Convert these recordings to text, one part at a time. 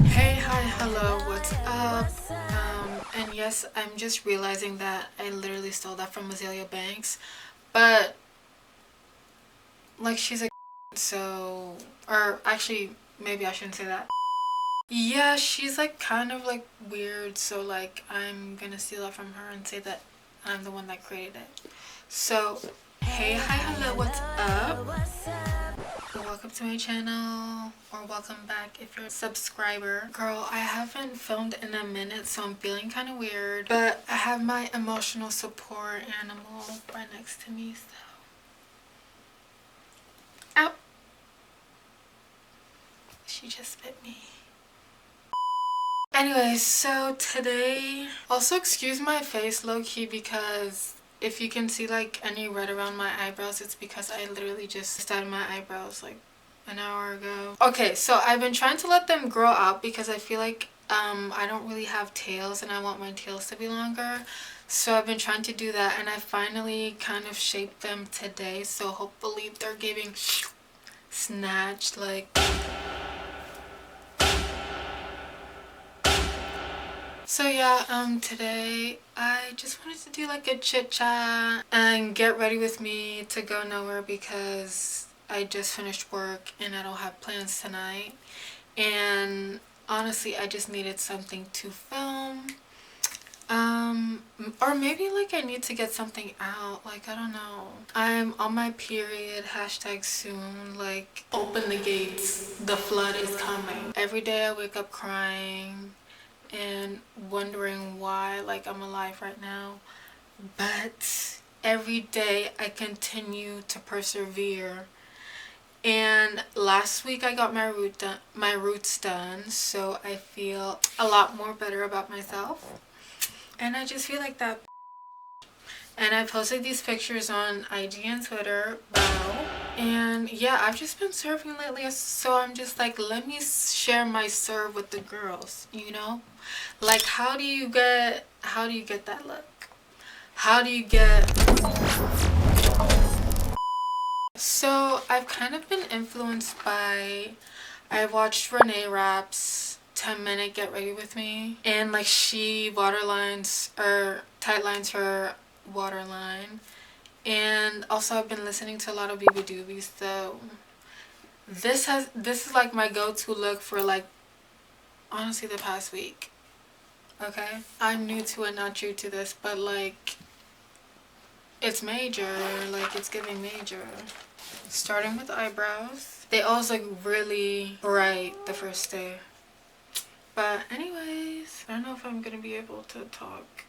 Hey, hi, hello, what's up? And yes, I'm just realizing that I literally stole that from Azalea Banks, but like she's a so, or actually, maybe I shouldn't say that. Yeah, she's like kind of like weird, so like I'm gonna steal it from her and say that I'm the one that created it. So, hey, hi, hello, what's up? Welcome to my channel, or welcome back if you're a subscriber. Girl, I haven't filmed in a minute, so I'm feeling kind of weird, but I have my emotional support animal right next to me, so ow, she just bit me. Anyways, so today, also excuse my face low-key, because if you can see like any red around my eyebrows, it's because I literally just started my eyebrows like an hour ago. Okay, so I've been trying to let them grow out because I feel like I don't really have tails and I want my tails to be longer. So I've been trying to do that, and I finally kind of shaped them today, so hopefully they're giving snatch like. So yeah, today I just wanted to do like a chit chat and get ready with me to go nowhere because I just finished work and I don't have plans tonight. And honestly, I just needed something to film. Or maybe like I need to get something out, like I don't know. I'm on my period, hashtag soon, like open the gates, the flood is coming. Every day I wake up crying and wondering why like I'm alive right now, but every day I continue to persevere. And last week I got my roots done, so I feel a lot more better about myself, and I just feel like that. And I posted these pictures on IG and Twitter. Wow. And yeah, I've just been serving lately, so I'm just like, let me share my serve with the girls, you know? Like, how do you get that look? How do you get. So I've kind of been influenced by, I watched Renee Rapp's 10-minute Get Ready With Me, and like she waterlines or tightlines her waterline. And also I've been listening to a lot of BB Doobies, so this is like my go-to look for like honestly the past week. Okay? I'm new to it, not true to this, but like it's major, like it's giving major. Starting with eyebrows. They always look really bright the first day. But anyways, I don't know if I'm gonna be able to talk.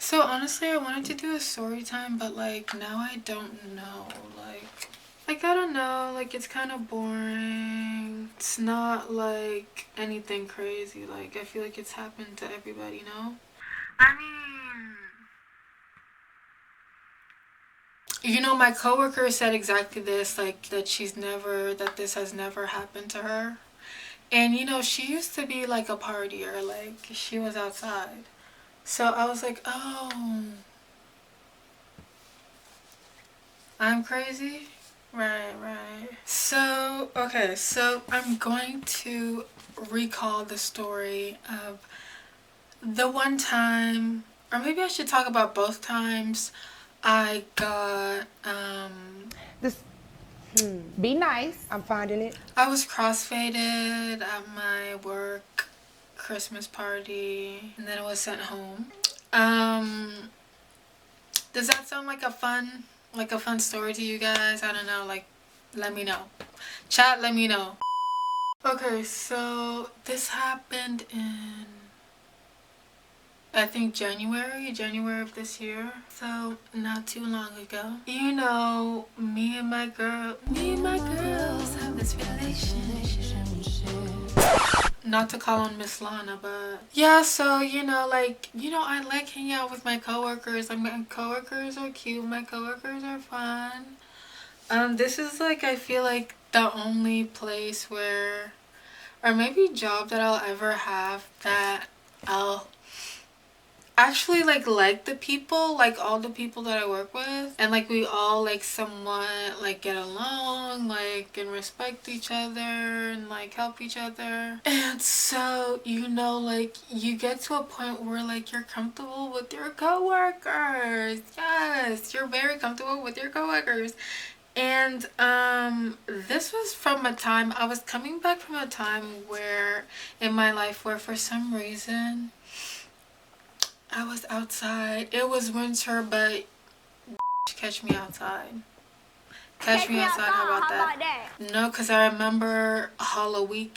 So honestly, I wanted to do a story time, but like now I don't know. Like I don't know, like it's kind of boring. It's not like anything crazy. Like I feel like it's happened to everybody, you know? I mean, you know, my coworker said exactly this, like that this has never happened to her. And you know, she used to be like a partier, like she was outside. So I was like, oh, I'm crazy? Right, right. So, okay, so I'm going to recall the story of the one time, or maybe I should talk about both times I got, This be nice. I'm finding it. I was crossfaded at my work Christmas party, and then I was sent home. Um, does that sound like a fun story to you guys? I don't know, like, let me know. Chat, let me know. Okay, so this happened in, I think January of this year. So not too long ago. You know, me and my girls have this relationship. Not to call on Miss Lana, but yeah, so I like hanging out with my coworkers. Like my coworkers are cute, my coworkers are fun. This is like I feel like the only place where, or maybe job that I'll ever have that I'll actually like the people, like all the people that I work with, and like we all like somewhat like get along, like, and respect each other and like help each other. And so, you know, like you get to a point where like you're comfortable with your coworkers. Yes, you're very comfortable with your coworkers. And this was from a time, I was coming back from a time where in my life where for some reason I was outside. It was winter, but catch me outside. Catch me outside, how about that? No, because I remember Halloween,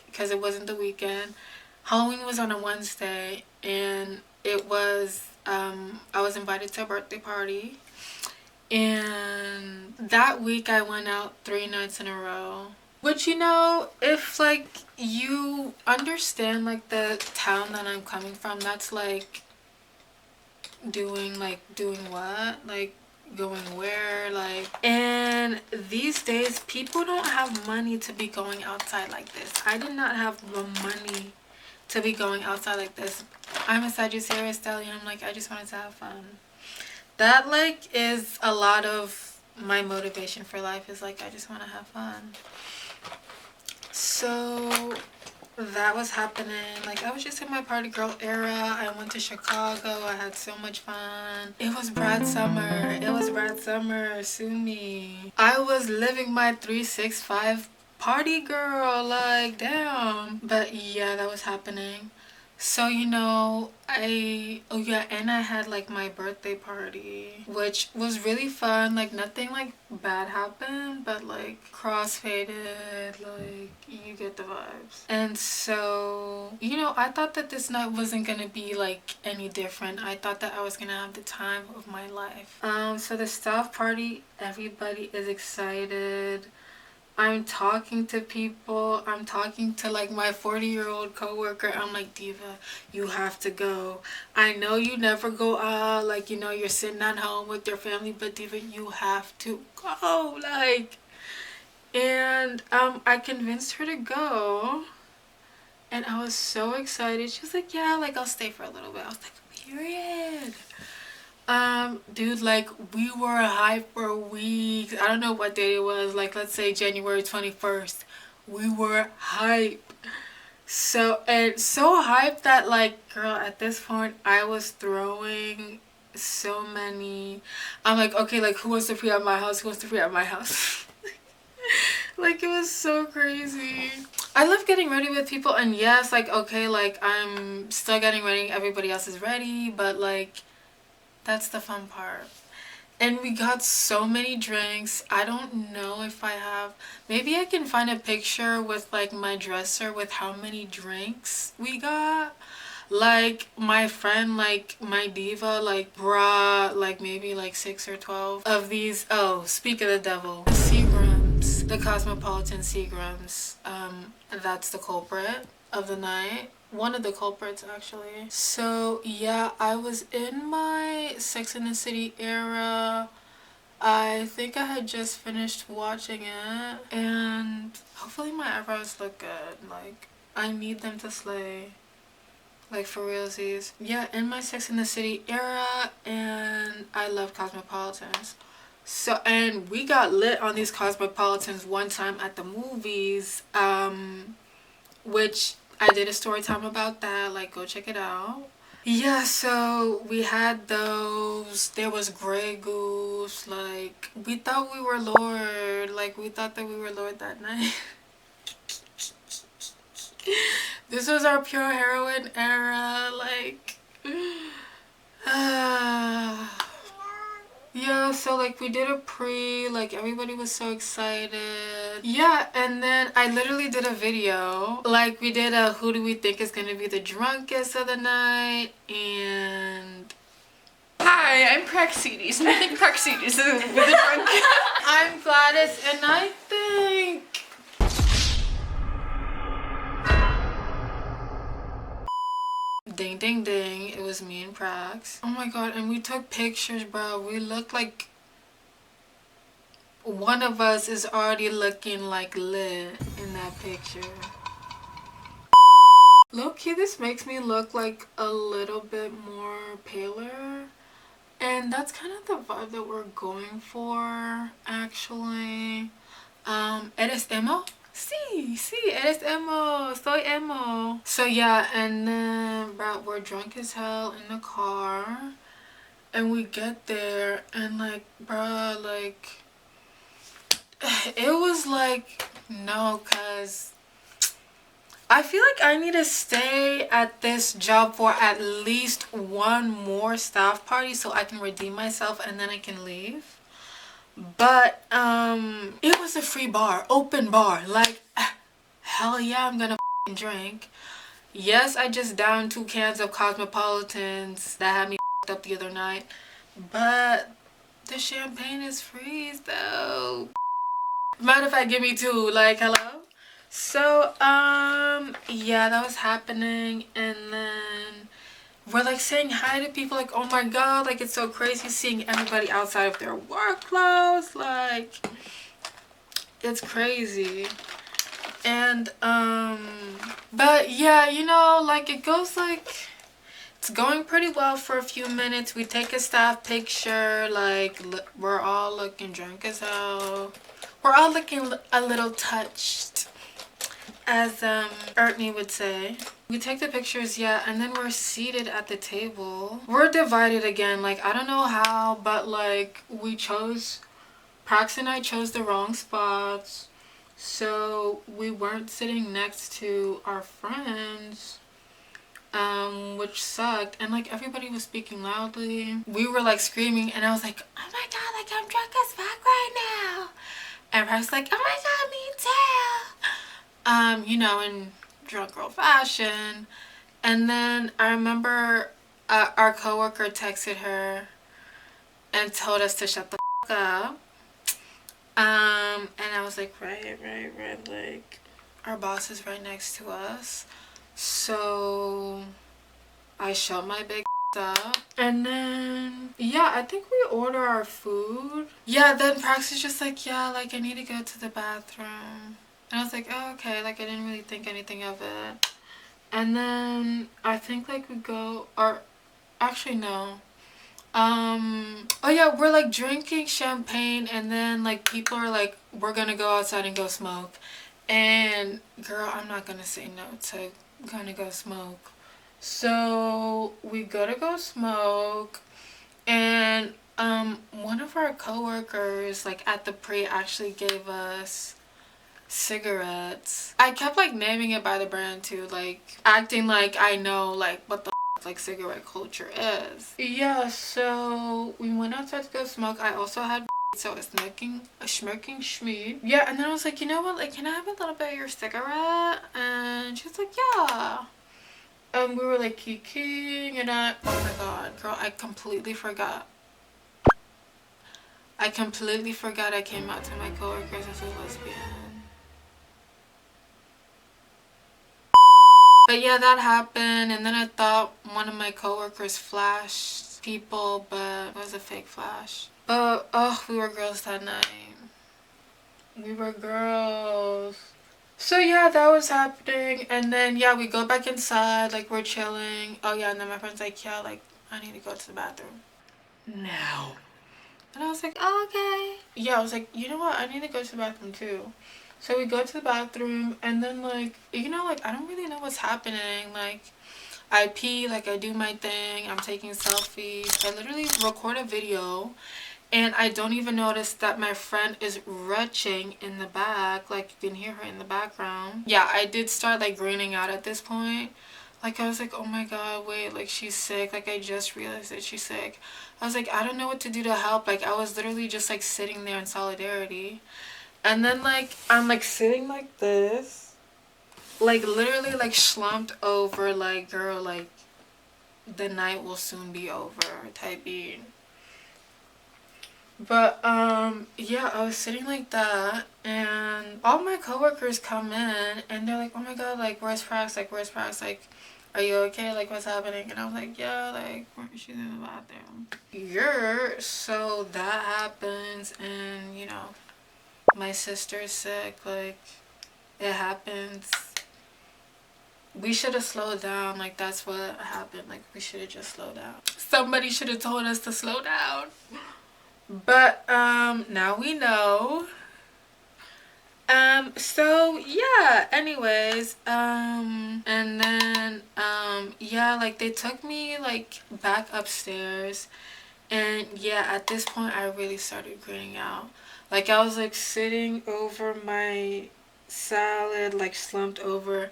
because it wasn't the weekend. Halloween was on a Wednesday, and it was, I was invited to a birthday party. And that week I went out 3 nights in a row. Which, you know, if like you understand like the town that I'm coming from, that's like doing what? Like going where? Like, and these days people don't have money to be going outside like this. I did not have the money to be going outside like this. I'm a Sagittarius stallion. Like, I just wanted to have fun. That like is a lot of my motivation for life, is like I just want to have fun. So that was happening. Like, I was just in my party girl era. I went to Chicago. I had so much fun. It was Brad Summer. It was Brad Summer. Sue me. I was living my 365 party girl. Like, damn. But yeah, that was happening. So, you know, oh yeah, and I had like my birthday party, which was really fun. Like, nothing like bad happened, but like crossfaded, like you get the vibes. And so, you know, I thought that this night wasn't gonna be like any different. I thought that I was gonna have the time of my life. So the staff party, everybody is excited. I'm talking to people. I'm talking to like my 40-year-old coworker. I'm like, Diva, you have to go. I know you never go out. Like, you know, you're sitting at home with your family, but Diva, you have to go. Like, and I convinced her to go. And I was so excited. She was like, yeah, like I'll stay for a little bit. I was like, period. Dude, like we were hyped for weeks. I don't know what day it was, like let's say January 21st. We were hype. So hyped that like, girl, at this point I was throwing so many. I'm like, okay, like who wants to pre at my house? Who wants to pre at my house? Like, it was so crazy. I love getting ready with people, and yes, like okay, like I'm still getting ready, everybody else is ready, but like that's the fun part. And we got so many drinks. I don't know if I have, maybe I can find a picture with like my dresser with how many drinks we got. Like my friend, like my diva, like brought like maybe like 6 or 12 of these. Oh, speak of the devil, Seagrams, the Cosmopolitan Seagrams. That's the culprit of the night. One of the culprits, actually. So yeah, I was in my Sex and the City era. I think I had just finished watching it, and hopefully my eyebrows look good. Like, I need them to slay. Like, for realsies. Yeah, in my Sex and the City era, and I love Cosmopolitans. So, and we got lit on these Cosmopolitans one time at the movies, which I did a story time about that. Like, go check it out. Yeah, so we had those. There was Grey Goose. Like, we thought we were Lord. Like, we thought that we were Lord that night. This was our pure heroin era. Like, yeah, so like we did a pre, like everybody was so excited. Yeah, and then I literally did a video. Like, we did a who do we think is gonna be the drunkest of the night, and hi, I'm Praxedes, and I think Praxedes is the drunkest. I'm Gladys, and I think ding ding ding, it was me and Prax. Oh my god, and we took pictures, bro. We looked like one of us is already looking like lit in that picture. Low-key, this makes me look like a little bit more paler. And that's kind of the vibe that we're going for, actually. ¿Eres emo? Sí, sí, eres emo. Soy emo. So yeah, and then, bro, we're drunk as hell in the car. And we get there, and like, bro, like, it was like, no, cause I feel like I need to stay at this job for at least one more staff party so I can redeem myself and then I can leave. But it was a free bar, open bar. Like, hell yeah, I'm gonna drink. Yes, I just downed 2 cans of Cosmopolitans that had me up the other night. But the champagne is free though. Mind if I give me 2? Like, hello? So, yeah, that was happening, and then we're like saying hi to people, like, oh my god, like, it's so crazy seeing everybody outside of their work clothes, like, it's crazy. And, but yeah, you know, like, it goes like, it's going pretty well for a few minutes. We take a staff picture, like, we're all looking drunk as hell. We're all looking a little touched, as Ertney would say. We take the pictures, yeah, and then we're seated at the table. We're divided again, like, I don't know how, but like, Prax and I chose the wrong spots, so we weren't sitting next to our friends, which sucked. And like, everybody was speaking loudly. We were like screaming, and I was like, oh my god, like, I'm drunk as fuck right now. And Prax was like, oh my god, me too. You know, in drunk girl fashion. And then I remember our coworker texted her and told us to shut the fuck up. And I was like, right, like, our boss is right next to us. So I shut my big up. And then, yeah, I think we order our food. Yeah, then Prax is just like, yeah, like, I need to go to the bathroom. And I was like, oh, okay, like, I didn't really think anything of it. And then I think like we go, or actually no. Oh yeah, we're like drinking champagne, and then like people are like, we're gonna go outside and go smoke. And girl, I'm not gonna say no to gonna go smoke. So we go smoke, and one of our coworkers like at the pre actually gave us cigarettes. I kept like naming it by the brand too, like acting like I know like what the like cigarette culture is. Yeah, so we went outside to go smoke. I also had so I was smoking a smirking schmeed. Yeah, and then I was like, you know what, like, can I have a little bit of your cigarette? And she was like, yeah. And we were like kikiing, and oh my god, girl, I completely forgot I came out to my coworkers as a lesbian. But yeah, that happened, and then I thought one of my coworkers flashed people, but it was a fake flash. But oh, we were girls that night. We were girls. So yeah, that was happening, and then yeah, we go back inside, like, we're chilling. Oh yeah, and then my friend's like, yeah, like, I need to go to the bathroom now. And I was like, oh, okay. Yeah, I was like, you know what, I need to go to the bathroom too. So we go to the bathroom, and then like, you know, like, I don't really know what's happening. Like, I pee, like, I do my thing, I'm taking selfies, I literally record a video, and I don't even notice that my friend is retching in the back. Like, you can hear her in the background. Yeah, I did start like greening out at this point. Like, I was like, oh my god, wait, like, she's sick. Like, I just realized that she's sick. I was like, I don't know what to do to help. Like, I was literally just like sitting there in solidarity. And then like, I'm like sitting like this, like literally like slumped over, like, girl, like, the night will soon be over type being. But yeah, I was sitting like that, and all my coworkers come in, and they're like, oh my god, like, where's Prax? Like, where's Prax? Like, are you okay? Like, what's happening? And I was like, yeah, like, she's in the bathroom. Yeah, so that happens, and you know, my sister's sick. Like, it happens. we should have slowed down. Like, that's what happened. Like, we should have just slowed down. Somebody should have told us to slow down. But now we know. So yeah, anyways, and then yeah, like they took me like back upstairs, and yeah, at this point I really started gritting out. Like, I was like sitting over my salad, like slumped over,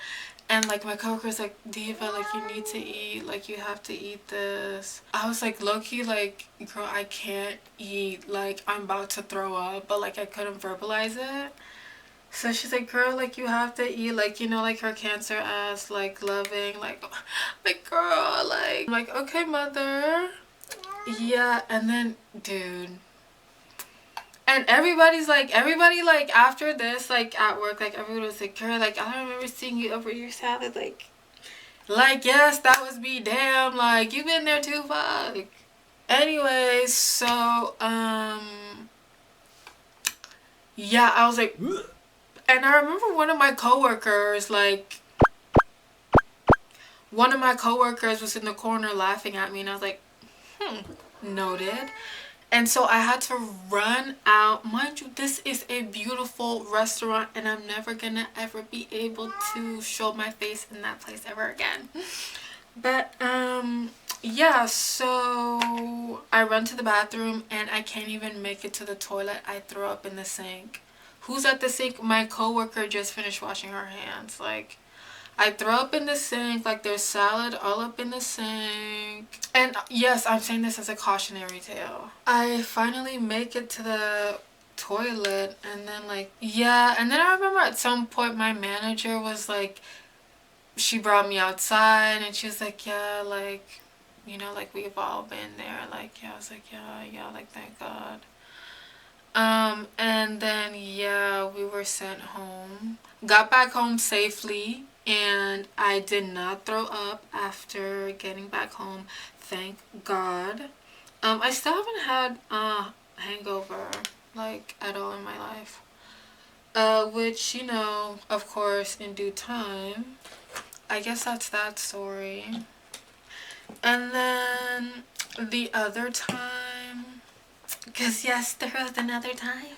and like my coworker's like, Diva, like you need to eat, like you have to eat this. I was like low-key like, girl, I can't eat, like I'm about to throw up, but like I couldn't verbalize it. So she's like, girl, like you have to eat, like, you know, like her cancer ass, like loving, like girl, like I'm like, okay, mother. Yeah, and then dude, and everybody like after this, like at work, like everyone was like, girl, like I don't remember seeing you over your salad, like yes, that was me, damn, like you've been there too, fuck. Anyways, so yeah, I was like, and I remember one of my coworkers was in the corner laughing at me, and I was like, noted. And so I had to run out. Mind you, this is a beautiful restaurant, and I'm never gonna ever be able to show my face in that place ever again. But yeah, so I run to the bathroom and I can't even make it to the toilet. I throw up in the sink. Who's at the sink? My coworker just finished washing her hands. Like, I throw up in the sink, like there's salad all up in the sink. And yes, I'm saying this as a cautionary tale. I finally make it to the toilet, and then like, yeah, and then I remember at some point my manager was like, she brought me outside and she was like, yeah, like, you know, like we've all been there. Like, yeah, I was like, yeah, like thank God. And then yeah, we were sent home. Got back home safely, and I did not throw up after getting back home. Thank God. I still haven't had a hangover like at all in my life. Which, you know, of course, in due time. I guess that's that story. And then the other time, because yes, there was another time.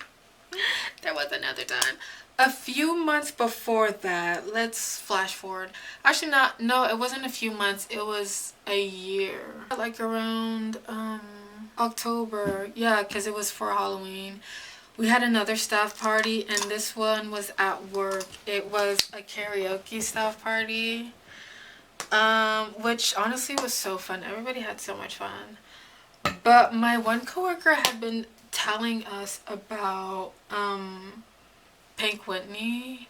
There was another time. A few months before that, let's flash forward. Actually, not, no, it wasn't a few months. It was a year. Like around October. Yeah, because it was for Halloween. We had another staff party, and this one was at work. It was a karaoke staff party. Which honestly was so fun. Everybody had so much fun. But my one coworker had been telling us about Pink Whitney,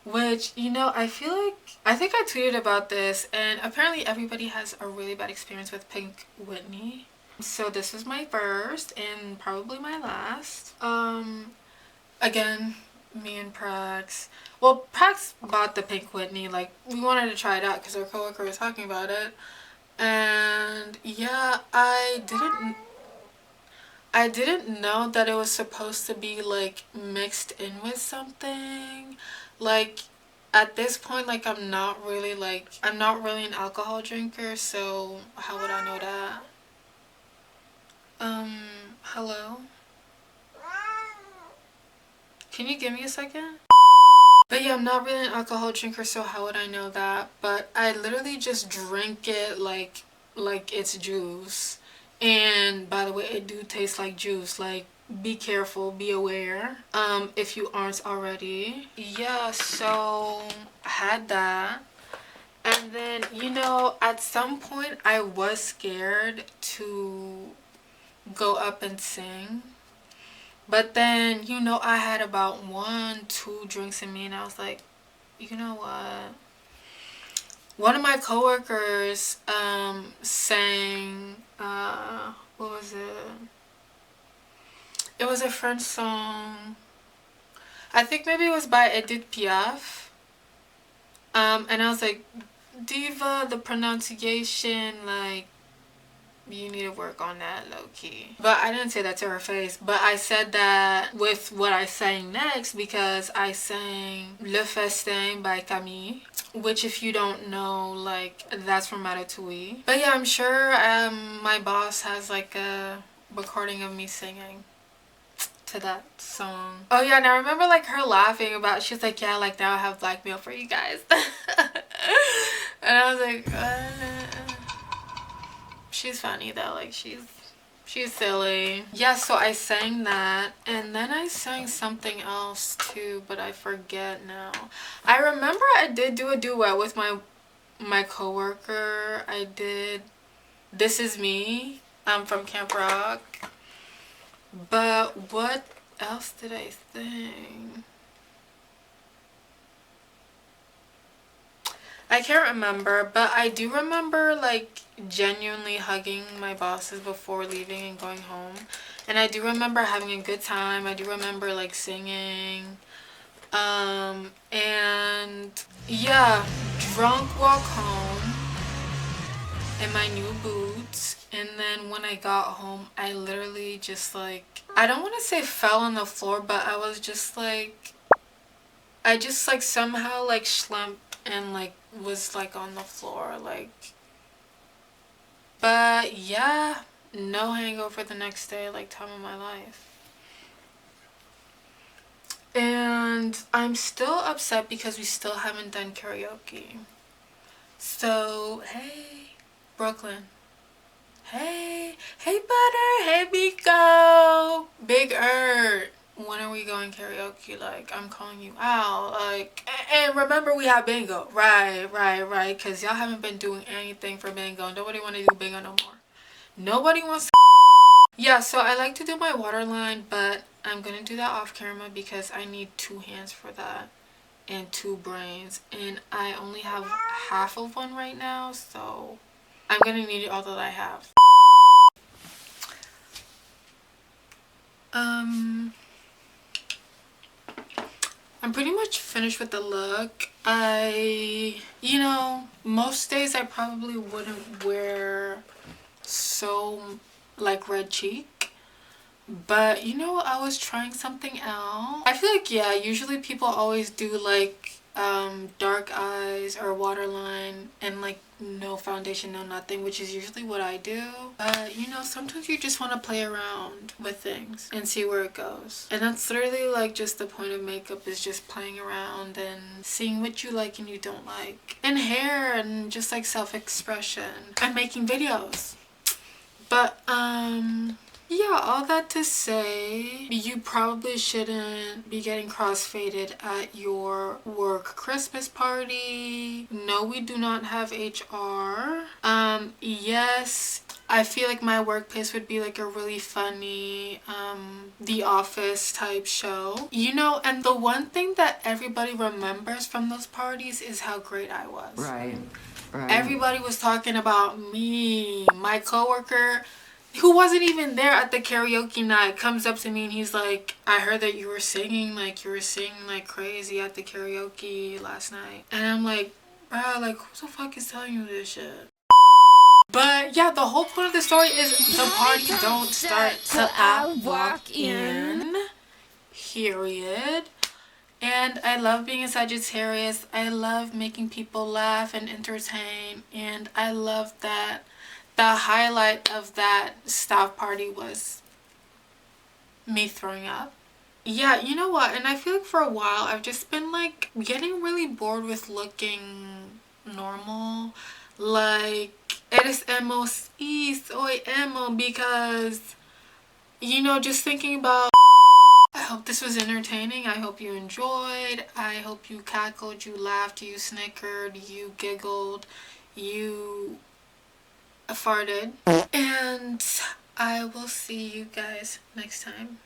which, you know, I think I tweeted about this, and apparently everybody has a really bad experience with Pink Whitney. So this was my first and probably my last. Again, me and Prax. Well, Prax bought the Pink Whitney. Like, we wanted to try it out because our coworker was talking about it. And yeah, I didn't know that it was supposed to be like mixed in with something. Like, at this point, like I'm not really an alcohol drinker, so how would I know that? Hello? Can you give me a second? But yeah, I'm not really an alcohol drinker, so how would I know that? But I literally just drink it like it's juice. And by the way, it do taste like juice. Like, be careful, be aware, if you aren't already. Yeah, so I had that. And then, you know, at some point I was scared to go up and sing. But then, you know, I had about 1-2 drinks in me, and I was like, you know what? One of my coworkers sang, what was it? It was a French song. I think maybe it was by Edith Piaf. And I was like, Diva, the pronunciation, like, You need to work on that, low-key. But I didn't say that to her face. But I said that with what I sang next because I sang Le Festin by Camille. Which, if you don't know, like, that's from Ratatouille. But yeah, I'm sure my boss has like a recording of me singing to that song. Oh yeah, and I remember like her laughing about, she was like, yeah, like now I have blackmail for you guys. And I was like, she's funny though, like she's silly. Yeah, so I sang that, and then I sang something else too, but I forget now. I remember I did do a duet with my coworker. I did This Is Me from Camp Rock. But what else did I sing? I can't remember, but I do remember like genuinely hugging my bosses before leaving and going home. And I do remember having a good time. I do remember like singing. And yeah, drunk walk home in my new boots. And then when I got home, I literally just like, I don't want to say fell on the floor, but I was just like, I just like somehow like slumped and like was like on the floor, like. But yeah, no hangover the next day, like time of my life. And I'm still upset because we still haven't done karaoke. So hey Brooklyn, hey Butter, hey Biko, Big Ert, when are we going karaoke? Like, I'm calling you out. Like, and remember we have bingo. Right, because y'all haven't been doing anything for bingo. Nobody want to do bingo no more. Nobody wants to. Yeah, so I like to do my waterline, but I'm gonna do that off camera because I need 2 hands for that and 2 brains, and I only have half of one right now, so I'm gonna need all that I have. I'm pretty much finished with the look. You know, most days I probably wouldn't wear so like red cheek, but you know, I was trying something out. I feel like, yeah, usually people always do like dark eyes or waterline and like no foundation, no nothing, which is usually what I do. But you know, sometimes you just want to play around with things and see where it goes, and that's literally like just the point of makeup, is just playing around and seeing what you like and you don't like, and hair, and just like self-expression and making videos. But yeah, all that to say, you probably shouldn't be getting crossfaded at your work Christmas party. No, we do not have HR. Yes, I feel like my workplace would be like a really funny The Office type show, you know. And the one thing that everybody remembers from those parties is how great I was. Right. Everybody was talking about me. My coworker, who wasn't even there at the karaoke night, comes up to me and he's like, I heard that you were singing like crazy at the karaoke last night. And I'm like, bro, like who the fuck is telling you this shit? But yeah, the whole point of the story is the party don't start till I walk in. Period. And I love being a Sagittarius. I love making people laugh and entertain. And I love that the highlight of that staff party was me throwing up. Yeah, you know what? And I feel like for a while I've just been like getting really bored with looking normal. Like, eres emos y soy emo, because, you know, just thinking about. I hope this was entertaining. I hope you enjoyed. I hope you cackled, you laughed, you snickered, you giggled, you farted. And I will see you guys next time.